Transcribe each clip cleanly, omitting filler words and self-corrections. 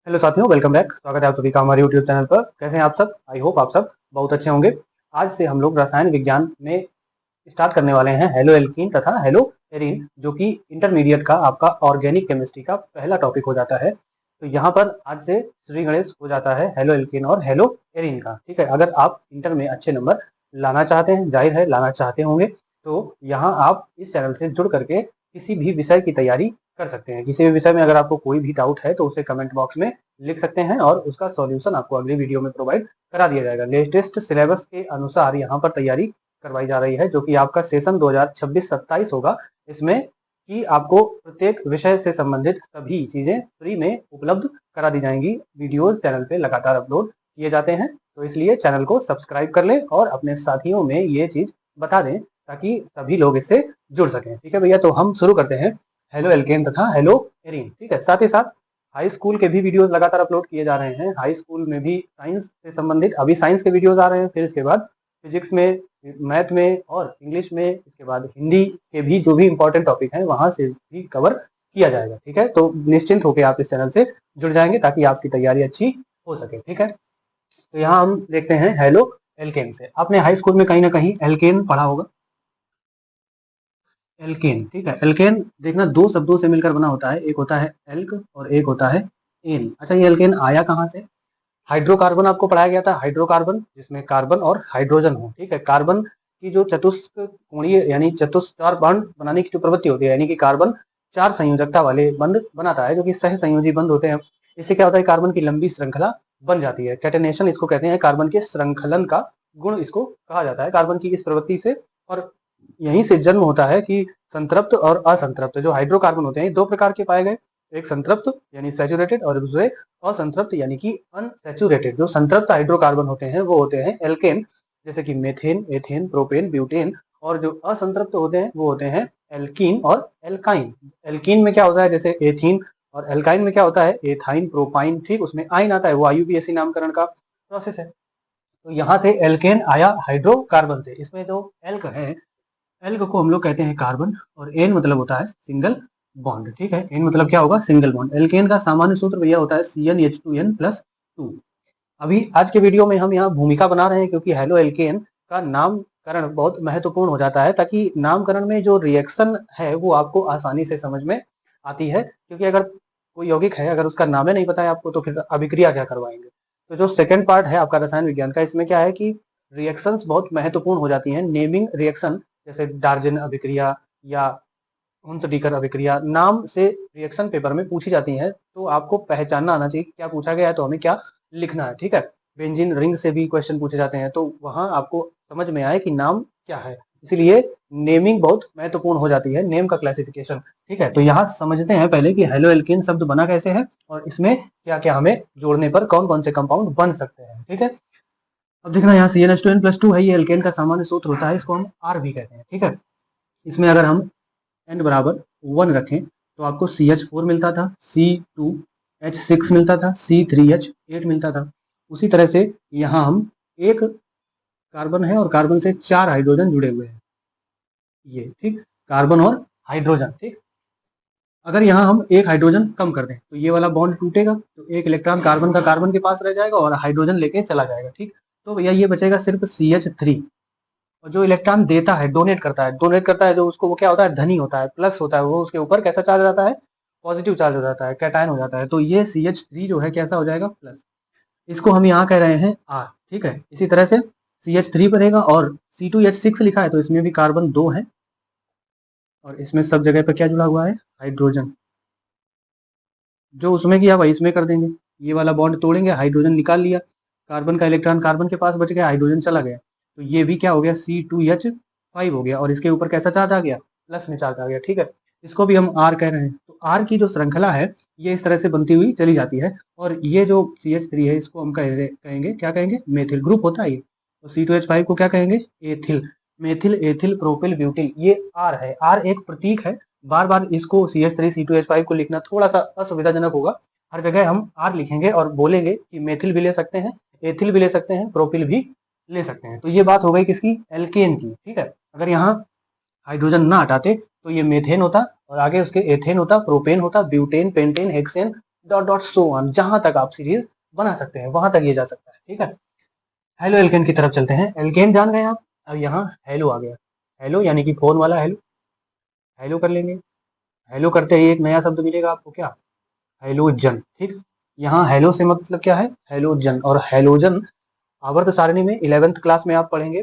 Hello साथियों, welcome back. स्वागत है आप सभी का हमारे यूट्यूब चैनल पर। कैसे हैं आप सब? आई होप आप सब बहुत अच्छे होंगे। आज से हम लोग रसायन विज्ञान में स्टार्ट करने वाले हैं हेलो एल्कीन तथा हेलो एरीन, जो कि इंटरमीडिएट का आपका ऑर्गेनिक केमिस्ट्री का पहला टॉपिक हो जाता है। तो यहाँ पर आज से श्री गणेश हो जाता है हेलो एल्कीन और हेलो एरीन का। ठीक है, अगर आप इंटर में अच्छे नंबर लाना चाहते हैं, जाहिर है लाना चाहते होंगे, तो यहाँ आप इस चैनल से जुड़ करके किसी भी विषय की तैयारी कर सकते हैं। किसी भी विषय में अगर आपको कोई भी डाउट है तो उसे कमेंट बॉक्स में लिख सकते हैं और उसका सॉल्यूशन आपको अगली वीडियो में प्रोवाइड करा दिया जाएगा। लेटेस्ट सिलेबस के अनुसार यहाँ पर तैयारी करवाई जा रही है, जो कि आपका सेशन 2026-27 होगा। इसमें कि आपको प्रत्येक विषय से संबंधित सभी चीजें फ्री में उपलब्ध करा दी जाएंगी। वीडियोज चैनल पे लगातार अपलोड किए जाते हैं, तो इसलिए चैनल को सब्सक्राइब कर लें और अपने साथियों में ये चीज बता दें ताकि सभी लोग इससे जुड़ सकें। ठीक है भैया, तो हम शुरू करते हैं हेलो एल्केन तथा हेलो एरीन। ठीक है, साथ ही साथ हाई स्कूल के भी वीडियोस लगातार अपलोड किए जा रहे हैं। हाई स्कूल में भी साइंस से संबंधित अभी साइंस के वीडियोस आ रहे हैं, फिर इसके बाद फिजिक्स में, मैथ में और इंग्लिश में, इसके बाद हिंदी के भी जो भी इंपॉर्टेंट टॉपिक हैं वहां से भी कवर किया जाएगा। ठीक है, तो निश्चिंत होकर आप इस चैनल से जुड़ जाएंगे ताकि आपकी तैयारी अच्छी हो सके। ठीक है, तो यहाँ हम देखते हैं हेलो एल्केन से। आपने हाई स्कूल में कहीं ना कहीं एल्केन पढ़ा होगा। एल्केन, ठीक है। एल्केन देखना दो शब्दों से मिलकर बना होता है, एक होता है एल्क और एक होता है एन। अच्छा, ये एल्केन आया कहाँ से? हाइड्रोकार्बन आपको पढ़ाया गया था, हाइड्रोकार्बन जिसमें कार्बन और हाइड्रोजन हो। ठीक है, कार्बन की जो चतुष्कोणीय यानी चतुष्टार बॉन्ड बनाने की जो प्रवृत्ति होती है, यानी कि कार्बन चार संयोजकता वाले बंध बनाता है जो कि सह संयोजी बंध होते हैं। इससे क्या होता है, कार्बन की लंबी श्रृंखला बन जाती है। कैटेनेशन इसको कहते हैं, कार्बन के श्रृंखलन का गुण इसको कहा जाता है कार्बन की इस प्रवृत्ति से। और यहीं से जन्म होता है कि संतृप्त और असंतृप्त जो हाइड्रोकार्बन होते हैं दो प्रकार के पाए गए, एक संतृप्त यानी सैचुरेटेड और दूसरे असंतृप्त यानी कि अनसैचुरेटेड। जो संतृप्त हाइड्रोकार्बन होते हैं वो होते हैं एल्केन, जैसे कि मेथेन, एथेन, प्रोपेन, ब्यूटेन। और जो असंतृप्त होते हैं वो होते हैं एल्कीन और एल्काइन। एल्कीन में क्या होता है, जैसे एथीन, और एल्काइन में क्या होता है, एथाइन, प्रोपाइन। ठीक, उसमें आइन आता है, वो IUPAC नामकरण का प्रोसेस है। तो यहाँ से एल्केन आया हाइड्रोकार्बन से। इसमें जो एल्क है, एल्क को हम लोग कहते हैं कार्बन, और एन मतलब होता है सिंगल बॉन्ड। ठीक है, एन मतलब क्या होगा, सिंगल बॉन्ड। एल्केन का सामान्य सूत्र भैया होता है CnH2n+2। अभी आज के वीडियो में हम यहाँ भूमिका बना रहे हैं क्योंकि हेलो एल्केन का नामकरण बहुत महत्वपूर्ण हो जाता है, ताकि नामकरण में जो रिएक्शन है वो आपको आसानी से समझ में आती है। क्योंकि अगर कोई यौगिक है, अगर उसका नाम ही नहीं पता है आपको, तो फिर अभिक्रिया क्या करवाएंगे। तो जो सेकंड पार्ट है आपका रसायन विज्ञान का, इसमें क्या है कि रिएक्शंस बहुत महत्वपूर्ण हो जाती हैं। नेमिंग रिएक्शन, जैसे डार्जन अभिक्रिया या हुंसडीकर अभिक्रिया, नाम से रिएक्शन पेपर में पूछी जाती हैं, तो आपको पहचानना आना चाहिए कि क्या पूछा गया है तो हमें क्या लिखना है। ठीक है, बेंजीन रिंग से भी क्वेश्चन पूछे जाते हैं, तो वहां आपको समझ में आए कि नाम क्या है। इसीलिए नेमिंग बहुत महत्वपूर्ण हो जाती है, नेम का क्लासिफिकेशन। ठीक है, तो यहाँ समझते हैं पहले कि हेलो एल्केन शब्द बना कैसे है और इसमें क्या क्या हमें जोड़ने पर कौन कौन से कंपाउंड बन सकते हैं। ठीक है, अब देखना यहाँ CnH2n+2 है, ये एल्केन का सामान्य सूत्र होता है, इसको हम R भी कहते हैं। ठीक है, इसमें अगर हम n बराबर 1 रखें तो आपको CH4 मिलता था, C2H6 मिलता था, C3H8 मिलता था। उसी तरह से यहाँ हम एक कार्बन है और कार्बन से 4 हाइड्रोजन जुड़े हुए हैं, ये ठीक, कार्बन और हाइड्रोजन। ठीक, अगर यहाँ हम एक हाइड्रोजन कम कर दें तो ये वाला बॉन्ड टूटेगा, तो एक इलेक्ट्रॉन कार्बन का कार्बन के पास रह जाएगा और हाइड्रोजन लेके चला जाएगा। ठीक, तो भैया ये बचेगा सिर्फ CH3। और जो इलेक्ट्रॉन देता है, डोनेट करता है जो उसको, वो क्या होता है, धनी होता है, प्लस होता है, वो उसके ऊपर कैसा चार्ज आता है, पॉजिटिव चार्ज हो जाता है, कैटायन हो जाता है। तो ये CH3 जो है कैसा हो जाएगा, प्लस। इसको हम यहाँ कह रहे हैं R। ठीक है, इसी तरह से CH3 बनेगा और C2H6 लिखा है तो इसमें भी कार्बन 2 है और इसमें सब जगह पर क्या जुड़ा हुआ है, हाइड्रोजन। जो उसमें किया वही इसमें कर देंगे, ये वाला बॉन्ड तोड़ेंगे, हाइड्रोजन निकाल लिया, कार्बन का इलेक्ट्रॉन कार्बन के पास बच गया, हाइड्रोजन चला गया, तो ये भी क्या हो गया, C2H5 हो गया और इसके ऊपर कैसा चार्ज आ गया, प्लस में चार्ज आ गया। ठीक है, इसको भी हम R कह रहे हैं। तो R की जो श्रृंखला है ये इस तरह से बनती हुई चली जाती है और ये जो CH3 है इसको हम कहेंगे क्या कहेंगे, मेथिल ग्रुप होता है ये। तो C2H5 को क्या कहेंगे, ethyl. Methyl, ethyl, propyl, butyl, ये R है। R एक प्रतीक है, बार बार इसको CH3 C2H5 को लिखना थोड़ा सा असुविधाजनक होगा। हर जगह हम R लिखेंगे और बोलेंगे कि मेथिल भी ले सकते हैं, एथिल भी ले सकते हैं, प्रोपिल भी ले सकते हैं। तो ये बात हो गई किसकी, एल्केन की। ठीक है, अगर यहाँ हाइड्रोजन ना हटाते तो ये मेथेन होता और आगे उसके एथेन होता, प्रोपेन होता, butane, pentane, hexane dot dot so on, जहां तक आप सीरीज बना सकते हैं वहां तक ये जा सकता है। ठीक है, हेलो एल्केन की तरफ चलते हैं। एल्केन जान गए आप, अब यहाँ हेलो आ गया। हेलो यानी कि फोन वाला हेलो, हेलो कर लेंगे। हेलो करते ही एक नया शब्द मिलेगा आपको, क्या? हेलोजन। ठीक, यहाँ हेलो से मतलब क्या है? हेलोजन। और हेलोजन आवर्त सारणी में 11th क्लास में आप पढ़ेंगे,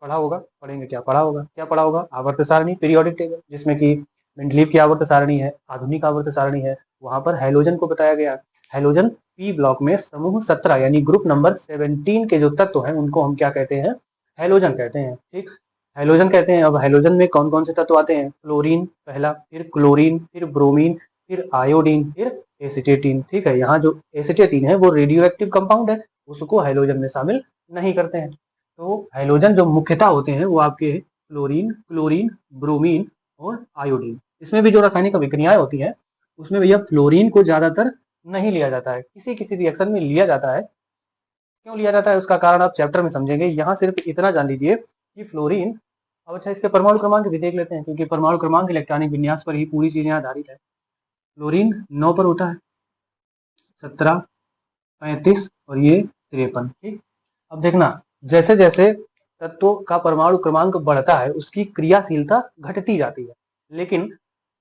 पढ़ा होगा, पढ़ेंगे क्या पढ़ा होगा, क्या पढ़ा होगा? आवर्त सारणी, पीरियोडिक टेबल, जिसमें कि मेंडलीव की आवर्त सारणी है, आधुनिक आवर्त सारणी है, वहां पर हेलोजन को बताया गया। हेलोजन पी ब्लॉक में समूह 17 यानी ग्रुप नंबर 17 के जो तत्व हैं उनको हम क्या कहते हैं? हेलोजन कहते हैं। ठीक, हेलोजन कहते हैं। अब हेलोजन में कौन कौन से तत्व आते हैं? फ्लोरीन पहला, फिर क्लोरीन, फिर ब्रोमीन, फिर आयोडीन, फिर एसिटेटिन। ठीक है, यहाँ जो एसिटेटिन है वो रेडियो एक्टिव कंपाउंड है, उसको हेलोजन में शामिल नहीं करते हैं। तो हेलोजन जो मुख्यतः होते हैं वो आपके फ्लोरीन, क्लोरीन, ब्रोमीन और आयोडीन। इसमें भी जो रासायनिक अभिक्रियाएं होती हैं उसमें भैया फ्लोरीन को ज्यादातर नहीं लिया जाता है, किसी किसी रिएक्शन में लिया जाता है। क्यों लिया जाता है उसका कारण आप चैप्टर में समझेंगे, यहाँ सिर्फ इतना जान लीजिए कि फ्लोरीन। अब अच्छा, इसके परमाणु क्रमांक भी देख लेते हैं, क्योंकि परमाणु क्रमांक इलेक्ट्रॉनिक विन्यास पर ही पूरी चीजें आधारित है। फ्लोरीन 9 पर होता है, 17, 35 और ये 53। ठीक, अब देखना, जैसे जैसे तत्वों का परमाणु क्रमांक बढ़ता है उसकी क्रियाशीलता घटती जाती है, लेकिन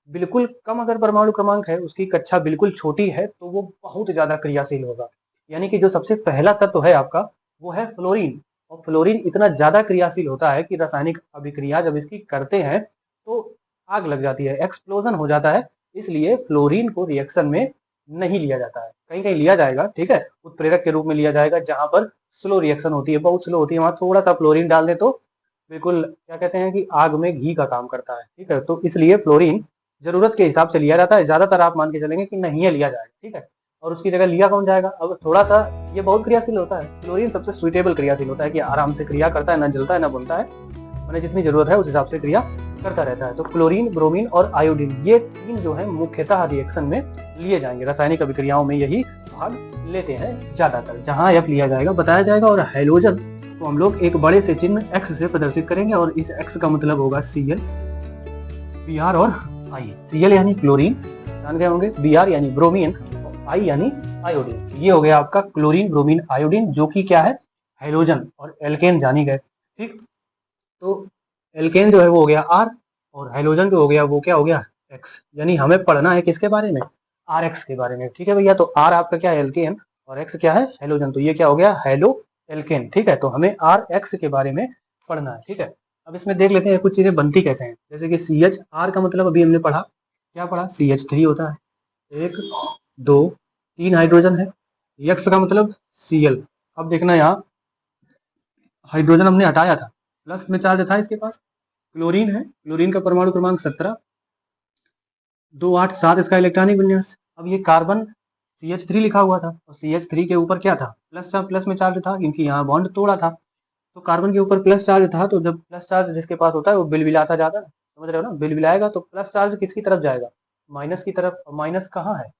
बिल्कुल कम अगर परमाणु क्रमांक है, उसकी कक्षा बिल्कुल छोटी है, तो वो बहुत ज्यादा क्रियाशील होगा। यानी कि जो सबसे पहला तत्व है आपका वो है फ्लोरीन, और फ्लोरीन इतना ज्यादा क्रियाशील होता है कि रासायनिक अभिक्रिया जब इसकी करते हैं तो आग लग जाती है, एक्सप्लोजन हो जाता है। इसलिए फ्लोरीन को रिएक्शन में नहीं लिया जाता है, कहीं कहीं लिया जाएगा, ठीक है, उत्प्रेरक के रूप में लिया जाएगा, जहां पर स्लो रिएक्शन होती है, बहुत स्लो होती है, वहां थोड़ा सा फ्लोरीन डाल दे तो बिल्कुल क्या कहते हैं कि आग में घी का काम करता है। ठीक है, तो इसलिए फ्लोरीन जरूरत के हिसाब से लिया जाता है, ज्यादातर आप मान के चलेंगे कि नहीं है लिया जाएगा। ठीक है, और उसकी जगह लिया कौन जाएगा? अब थोड़ा सा ये बहुत क्रियाशील होता है, फ्लोरीन सबसे सुइटेबल क्रियाशील होता है कि आराम से क्रिया करता है, ना जलता है ना बुनता है, मैंने जितनी जरूरत है उस हिसाब से क्रिया करता रहता है। तो क्लोरीन, ब्रोमीन और आयोडीन ये तीन जो है मुख्यतः रिएक्शन में लिए जाएंगे, रासायनिक अभिक्रियाओं में यही भाग लेते हैं ज्यादातर, जहां एफ लिया जाएगा बताया जाएगा। और हेलोजन तो हम लोग एक बड़े से चिन्ह एक्स से प्रदर्शित करेंगे, और इस एक्स का मतलब होगा Cl, Br और I। Cl यानी क्लोरीन, जान गए होंगे, Br यानी ब्रोमीन, और I यानी आयोडीन। ये हो गया आपका क्लोरीन, ब्रोमीन, आयोडीन, जो कि क्या है? हेलोजन। और एल्केन जानी गए। ठीक, तो एल्केन जो है वो हो गया R, और हेलोजन जो हो गया वो क्या हो गया? X। यानी हमें पढ़ना है किसके बारे में? RX के बारे में। ठीक है भैया, तो R आपका क्या है? एल्केन, और X क्या है? हेलोजन। तो ये क्या हो गया? Halo alkane. ठीक है, तो हमें RX के बारे में पढ़ना है। ठीक है, अब इसमें देख लेते हैं कुछ चीजें बनती कैसे हैं। जैसे कि CH, R का मतलब अभी हमने पढ़ा, क्या पढ़ा? CH3 होता है, 1 2 3 हाइड्रोजन है। X का मतलब Cl। अब देखना, यहाँ हाइड्रोजन हमने हटाया था, प्लस में चार्ज था इसके पास। क्लोरीन है, क्लोरीन का परमाणु क्रमांक 17, 2 8 7 इसका इलेक्ट्रॉनिक विन्यास। अब ये कार्बन CH3 लिखा हुआ था, और CH3 के ऊपर क्या था? प्लस में चार्ज था, क्योंकि यहाँ बॉन्ड तोड़ा था, तो कार्बन के ऊपर प्लस चार्ज था। तो जब प्लस चार्ज जिसके पास होता है वो बिलबिलाता जाता है, समझ रहे हो ना? बिलबिलाएगा तो प्लस चार्ज किसकी तरफ जाएगा? माइनस की तरफ। और माइनस कहाँ है?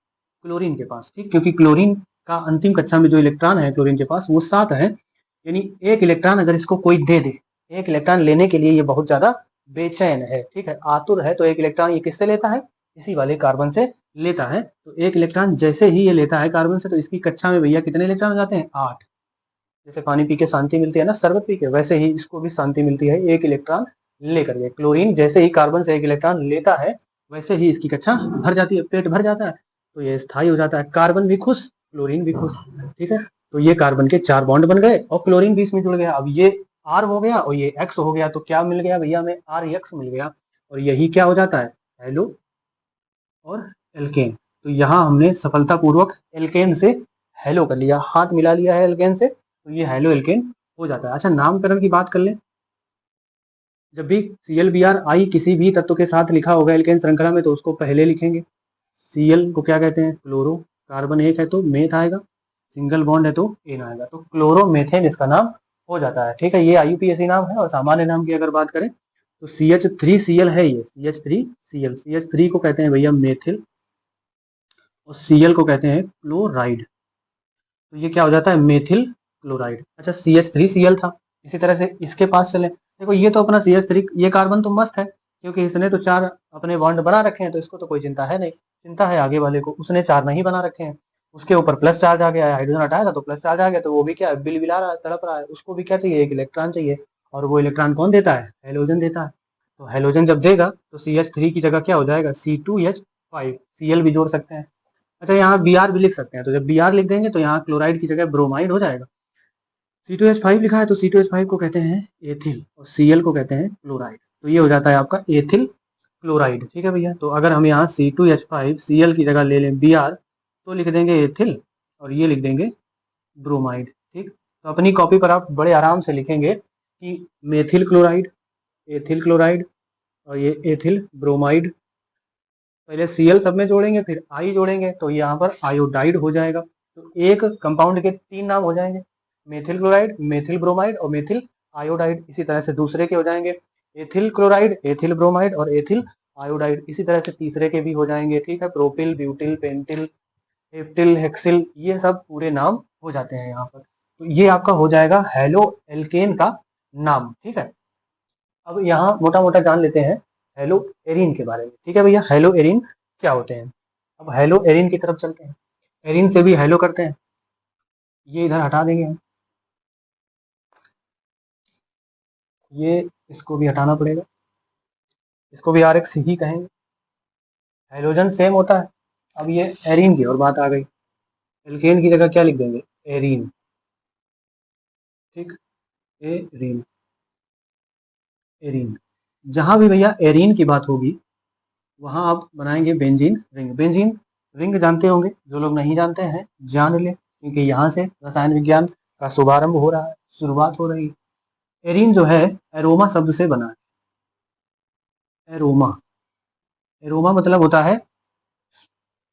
क्लोरीन के पास। ठीक, क्योंकि क्लोरीन का अंतिम कक्षा में जो इलेक्ट्रॉन है क्लोरीन के पास वो 7 है, यानी एक इलेक्ट्रॉन अगर इसको कोई दे दे, एक इलेक्ट्रॉन लेने के लिए ये बहुत ज्यादा बेचैन है। ठीक है, आतुर है, तो एक इलेक्ट्रॉन ये किससे लेता है? इसी वाले कार्बन से लेता है। तो एक इलेक्ट्रॉन जैसे ही ये लेता है कार्बन से, तो इसकी कक्षा में भैया कितने इलेक्ट्रॉन हो जाते हैं? 8। जैसे पानी पी के शांति मिलती है ना, शरबत पी के, वैसे ही इसको भी शांति मिलती है एक इलेक्ट्रॉन लेकर के। क्लोरीन जैसे ही कार्बन से एक इलेक्ट्रॉन लेता है वैसे ही इसकी कक्षा भर जाती है, पेट भर जाता है, तो ये स्थायी हो जाता है। कार्बन भी खुश, क्लोरीन भी खुश। ठीक है, तो ये कार्बन के 4 बॉन्ड बन गए और क्लोरीन भी इसमें जुड़ गया। अब ये R हो गया और ये X हो गया, तो क्या मिल गया भैया हमें? RX मिल गया, और यही क्या हो जाता है? हेलो और एल्केन। तो यहाँ हमने सफलतापूर्वक एल्केन से हेलो कर लिया, हाथ मिला लिया है एल्केन से, तो ये हेलो एल्केन हो जाता है। अच्छा, नामकरण की बात कर लें, जब भी ClBr किसी भी तत्व के साथ लिखा होगा एल्केन श्रृंखला में तो उसको पहले लिखेंगे। Cl को क्या कहते हैं? क्लोरो, कार्बन एक है तो मेथ आएगा, सिंगल बॉन्ड है तो एन आएगा, तो क्लोरोमेथेन इसका नाम हो जाता है। ठीक है, ये IUPAC नाम है। और सामान्य नाम की अगर बात करें तो CH3Cl है, ये CH3Cl। CH3 को कहते हैं भैया मेथिल, और Cl को कहते हैं क्लोराइड, तो ये क्या हो जाता है? Methyl chloride. अच्छा, CH3Cl था, इसी तरह से इसके पास चले, देखो ये तो अपना CH3, ये कार्बन तो मस्त है, क्योंकि इसने तो 4 अपने बॉन्ड बना रखे हैं, तो इसको तो कोई चिंता है नहीं। चिंता है आगे वाले को, उसने 4 नहीं बना रखे हैं। उसके ऊपर प्लस चार्ज आ गया है, हाइड्रोजन हटाया था तो प्लस चार्ज आ गया, तो वो भी क्या बिल बिला रहा है, तड़प रहा है, उसको भी क्या चाहिए, एक इलेक्ट्रॉन चाहिए, और वो इलेक्ट्रॉन कौन देता है, हेलोजन देता है। तो हेलोजन जब देगा तो CH3 की जगह क्या हो जाएगा, C2H5, Cl भी जोड़ सकते हैं। अच्छा यहाँ Br भी लिख सकते हैं, तो जब Br लिख देंगे तो यहाँ क्लोराइड की जगह ब्रोमाइड हो जाएगा। C2H5 लिखा है तो C2H5 को कहते हैं एथिल और Cl को कहते हैं क्लोराइड, तो ये हो जाता है आपका एथिल क्लोराइड। ठीक है भैया, तो अगर हम यहाँ C2H5 Cl की जगह ले लें Br तो लिख देंगे एथिल और ये लिख देंगे ब्रोमाइड। ठीक, तो अपनी कॉपी पर आप बड़े आराम से लिखेंगे कि मेथिल क्लोराइड, एथिल क्लोराइड और ये एथिल ब्रोमाइड। पहले Cl सब में जोड़ेंगे फिर I जोड़ेंगे तो यहाँ पर आयोडाइड हो जाएगा। तो एक कंपाउंड के 3 नाम हो जाएंगे, मेथिल क्लोराइड, मेथिल ब्रोमाइड और मेथिल आयोडाइड। इसी तरह से दूसरे के हो जाएंगे एथिल क्लोराइड, एथिल ब्रोमाइड और एथिल आयोडाइड। इसी तरह से तीसरे के भी हो जाएंगे। ठीक है, propyl, butyl, pentyl, heptyl, hexyl, ये सब पूरे नाम हो जाते हैं यहाँ पर। तो ये आपका हो जाएगा हेलो एल्केन का नाम। ठीक है, अब यहाँ मोटा मोटा जान लेते हैं हेलो एरीन के बारे में। ठीक है भैया, हेलो एरीन क्या होते हैं। अब हेलो एरीन की तरफ चलते हैं, एरीन से भी हेलो करते हैं, ये इधर हटा देंगे हम, ये इसको भी हटाना पड़ेगा, इसको भी RX ही कहेंगे। हेलोजन सेम होता है। अब ये एरीन की और बात आ गई, एल्केन की जगह क्या लिख देंगे, एरीन। ठीक, एरीन, एरीन। जहां भी भैया एरीन की बात होगी वहां आप बनाएंगे बेंजीन रिंग। बेंजीन रिंग जानते होंगे, जो लोग नहीं जानते हैं जान ले, क्योंकि यहाँ से रसायन विज्ञान का शुभारंभ हो रहा है, शुरुआत हो रही है। एरीन जो है एरोमा शब्द से बना है, एरोमा, एरोमा मतलब होता है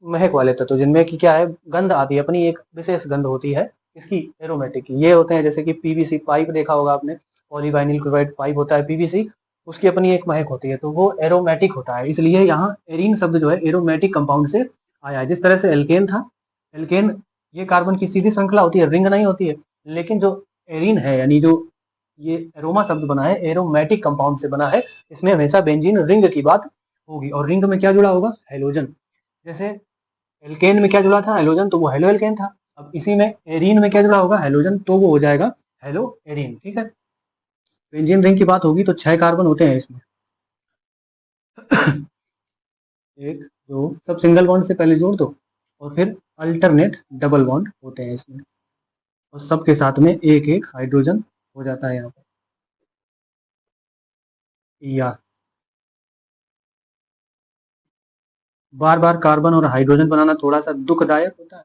महक वाले तत्व, जिनमें कि क्या है, गंध आती है, अपनी एक विशेष गंध होती है इसकी, एरोमेटिक की। ये होते हैं जैसे कि पीवीसी पाइप देखा होगा आपने, पॉलीवाइनिल क्लोराइड पाइप होता है पीवीसी, उसकी अपनी एक महक होती है, तो वो एरोमेटिक होता है। इसलिए यहाँ एरीन शब्द जो है एरोमेटिक कंपाउंड से आया है। जिस तरह से एल्केन था, एल्केन ये कार्बन की सीधी श्रृंखला होती है, रिंग नहीं होती है, लेकिन जो एरीन है यानी जो ये एरोमा शब्द बना है, एरोमेटिक कंपाउंड से बना है, इसमें हमेशा बेंजीन रिंग की बात होगी। और रिंग में क्या जुड़ा होगा, हेलोजन। जैसे एल्केन में क्या जुड़ा था, हेलोजन, तो वो हेलो एल्केन था। अब इसी में एरीन में क्या जुड़ा होगा, हेलोजन, तो वो हो जाएगा हेलो एरीन। ठीक है, बेंजीन रिंग की बात होगी तो 6 कार्बन होते हैं इसमें, एक दो, सब सिंगल बॉन्ड से पहले जोड़ दो और फिर अल्टरनेट डबल बॉन्ड होते हैं इसमें, और सबके साथ में एक एक हाइड्रोजन हो जाता है यहाँ पर, या बार बार कार्बन और हाइड्रोजन बनाना थोड़ा सा दुखदायक होता है,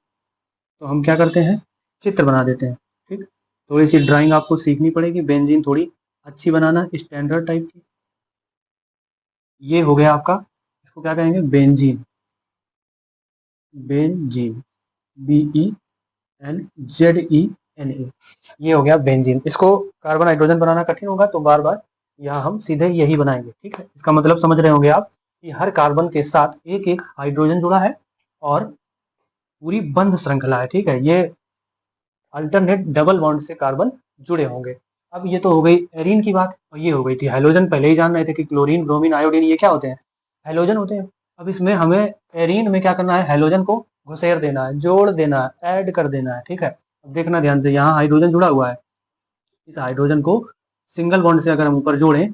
तो हम क्या करते हैं, चित्र बना देते हैं। ठीक, थोड़ी सी ड्राइंग आपको सीखनी पड़ेगी, बेंजीन थोड़ी अच्छी बनाना, स्टैंडर्ड टाइप की। ये हो गया आपका, इसको क्या कहेंगे, बेंजीन, बेंजीन, BENZENA, ये हो गया बेंजीन। इसको कार्बन हाइड्रोजन बनाना कठिन होगा तो बार बार यहाँ हम सीधे यही बनाएंगे। ठीक है, इसका मतलब समझ रहे होंगे आप कि हर कार्बन के साथ एक एक हाइड्रोजन जुड़ा है और पूरी बंद श्रृंखला है। ठीक है, ये अल्टरनेट डबल बॉन्ड से कार्बन जुड़े होंगे। अब ये तो हो गई एरीन की बात, और ये हो गई थी हेलोजन। पहले ही जान रहे थे कि क्लोरीन, ब्रोमीन, आयोडीन ये क्या होते हैं, हेलोजन होते हैं। अब इसमें हमें एरीन में क्या करना है, हेलोजन को घुसेर देना है, जोड़ देना है, ऐड कर देना है। ठीक है, अब देखना ध्यान से, यहाँ हाइड्रोजन जुड़ा हुआ है, इस हाइड्रोजन को सिंगल बॉन्ड से अगर हम ऊपर जोड़ें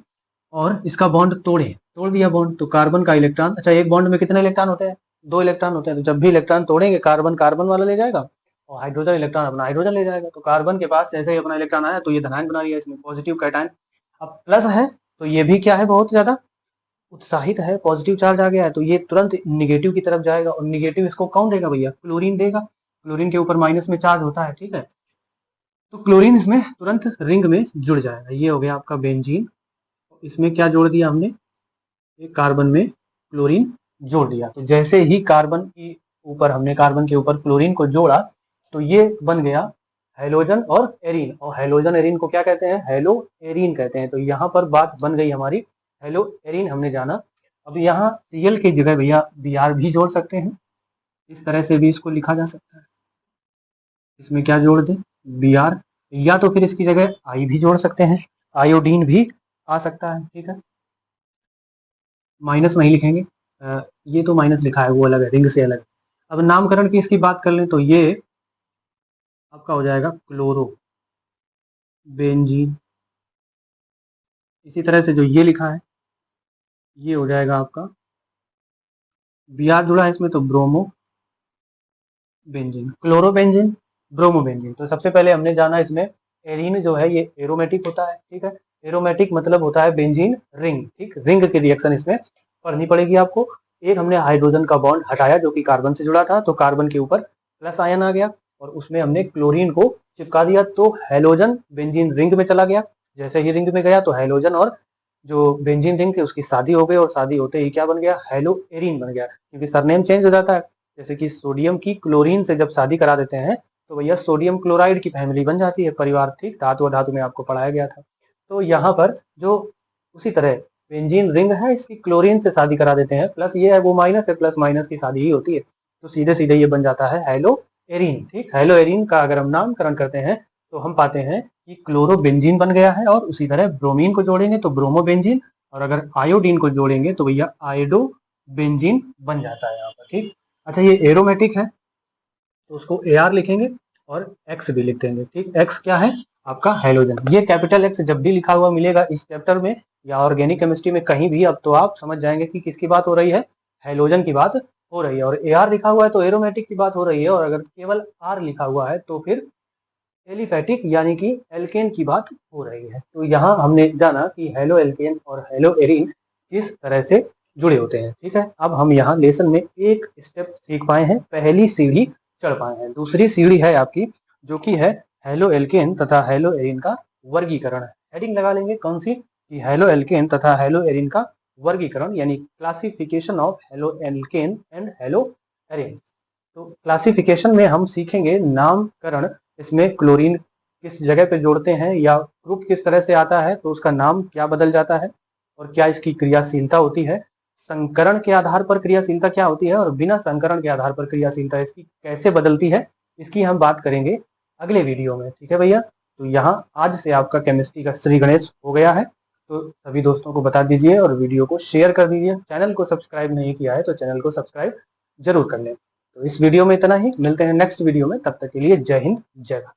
और इसका बॉन्ड तोड़ें, तोड़ दिया बॉन्ड, तो कार्बन का इलेक्ट्रॉन, अच्छा एक बॉन्ड में कितने इलेक्ट्रॉन होते हैं, 2 इलेक्ट्रॉन होते हैं, तो जब भी इलेक्ट्रॉन तोड़ेंगे कार्बन कार्बन वाला ले जाएगा और हाइड्रोजन इलेक्ट्रॉन अपना हाइड्रोजन ले जाएगा। तो कार्बन के पास जैसे ही अपना इलेक्ट्रॉन आया तो ये धनायन बना लिया, इसमें पॉजिटिव कैटायन। अब प्लस है तो ये भी क्या है, बहुत ज्यादा उत्साहित है, पॉजिटिव चार्ज आ गया है, तो ये तुरंत निगेटिव की तरफ जाएगा, और निगेटिव इसको कौन देगा भैया, क्लोरीन देगा। क्लोरीन के ऊपर माइनस में चार्ज होता है। ठीक है, तो क्लोरीन इसमें तुरंत रिंग में जुड़ जाएगा। ये हो गया आपका बेंजीन। इसमें क्या जोड़ दिया हमने, एक कार्बन में क्लोरीन जोड़ दिया, तो जैसे ही कार्बन की ऊपर हमने कार्बन के ऊपर क्लोरीन को जोड़ा तो ये बन गया हेलोजन और एरीन, और हेलोजन एरीन को क्या कहते हैं, हेलो एरीन कहते हैं। तो यहाँ पर बात बन गई हमारी, हेलो एरीन हमने जाना। अब यहाँ Cl की जगह भैया Br भी जोड़ सकते हैं, इस तरह से भी इसको लिखा जा सकता है। इसमें क्या जोड़ दें, Br, या तो फिर इसकी जगह I भी जोड़ सकते हैं, आयोडीन भी आ सकता है। ठीक है, माइनस नहीं लिखेंगे, ये तो माइनस लिखा है वो अलग है, रिंग से अलग। अब नामकरण की इसकी बात कर लें तो ये आपका हो जाएगा क्लोरो बेंजीन। इसी तरह से जो ये लिखा है ये हो जाएगा आपका, बी आर जुड़ा है इसमें तो ब्रोमो बेंजीन, क्लोरोबेंजीन, ब्रोमोबेंजीन। तो सबसे पहले हमने जाना इसमें एरीन जो है ये एरोमेटिक होता है, ठीक है। एरोमेटिक मतलब होता है बेंजीन रिंग, ठीक। रिंग की रिएक्शन इसमें पढ़नी पड़ेगी आपको। एक हमने हाइड्रोजन का बॉन्ड हटाया जो कि कार्बन से जुड़ा था, तो कार्बन के ऊपर प्लस आयन आ गया और उसमें हमने क्लोरीन को चिपका दिया, तो हेलोजन बेंजीन रिंग में चला गया। जैसे ही रिंग में गया तो हेलोजन और जो बेंजीन रिंग थी उसकी शादी हो गई और शादी होते ही क्या बन गया, हेलो एरीन बन गया, क्योंकि सरनेम चेंज हो जाता है। जैसे कि सोडियम की क्लोरीन से जब शादी करा देते हैं तो भैया सोडियम क्लोराइड की फैमिली बन जाती है, परिवार, ठीक। धातु और धातु में आपको पढ़ाया गया था। तो यहाँ पर जो उसी तरह बेंजीन रिंग है इसकी क्लोरीन से शादी करा देते हैं, प्लस ये है वो माइनस है, प्लस माइनस की शादी ही होती है, तो सीधे सीधे ये बन जाता है हेलो एरीन, ठीक। हेलो एरीन का अगर हम नामकरण करते हैं तो हम पाते हैं कि क्लोरोबेंजीन बन गया है, और उसी तरह ब्रोमीन को जोड़ेंगे तो ब्रोमोबेंजीन, और अगर आयोडीन को जोड़ेंगे तो भैया आयोडो बेंजीन बन जाता है यहाँ पर, ठीक। अच्छा, ये एरोमेटिक है तो उसको AR लिखेंगे और X भी लिख देंगे, ठीक। X क्या है आपका हेलोजन। ये कैपिटल X जब भी लिखा हुआ मिलेगा इस चैप्टर में या ऑर्गेनिक केमिस्ट्री में कहीं भी, अब तो आप समझ जाएंगे कि किसकी बात हो रही है, हेलोजन की बात हो रही है। और AR लिखा हुआ है तो एरोमेटिक की बात हो रही है, और अगर केवल R लिखा हुआ है तो फिर एलिफैटिक यानी कि एल्केन की बात हो रही है। तो यहाँ हमने जाना कि हेलो एल्केन और हेलो एरीन किस तरह से जुड़े होते हैं, ठीक है। अब हम यहाँ लेसन में एक स्टेप सीख पाए हैं, पहली सीढ़ी चढ़ पाए हैं। दूसरी सीढ़ी है आपकी जो कि है हेलो एल्केन तथा हेलो एरीन का वर्गीकरण। हेडिंग लगा लेंगे कौन सी, कि हेलो एल्केन तथा हेलो एरीन का वर्गीकरण, यानी classification of halo alkane and hello arene. तो क्लासिफिकेशन में हम सीखेंगे नामकरण, इसमें क्लोरीन किस जगह पे जोड़ते हैं या ग्रुप किस तरह से आता है तो उसका नाम क्या बदल जाता है और क्या इसकी क्रियाशीलता होती है, संकरण के आधार पर क्रियाशीलता क्या होती है और बिना संकरण के आधार पर क्रियाशीलता इसकी कैसे बदलती है, इसकी हम बात करेंगे अगले वीडियो में, ठीक है भैया। तो यहाँ आज से आपका केमिस्ट्री का श्री गणेश हो गया है, तो सभी दोस्तों को बता दीजिए और वीडियो को शेयर कर दीजिए। चैनल को सब्सक्राइब नहीं किया है तो चैनल को सब्सक्राइब जरूर कर लें। तो इस वीडियो में इतना ही, मिलते हैं नेक्स्ट वीडियो में, तब तक के लिए जय हिंद जय भारत।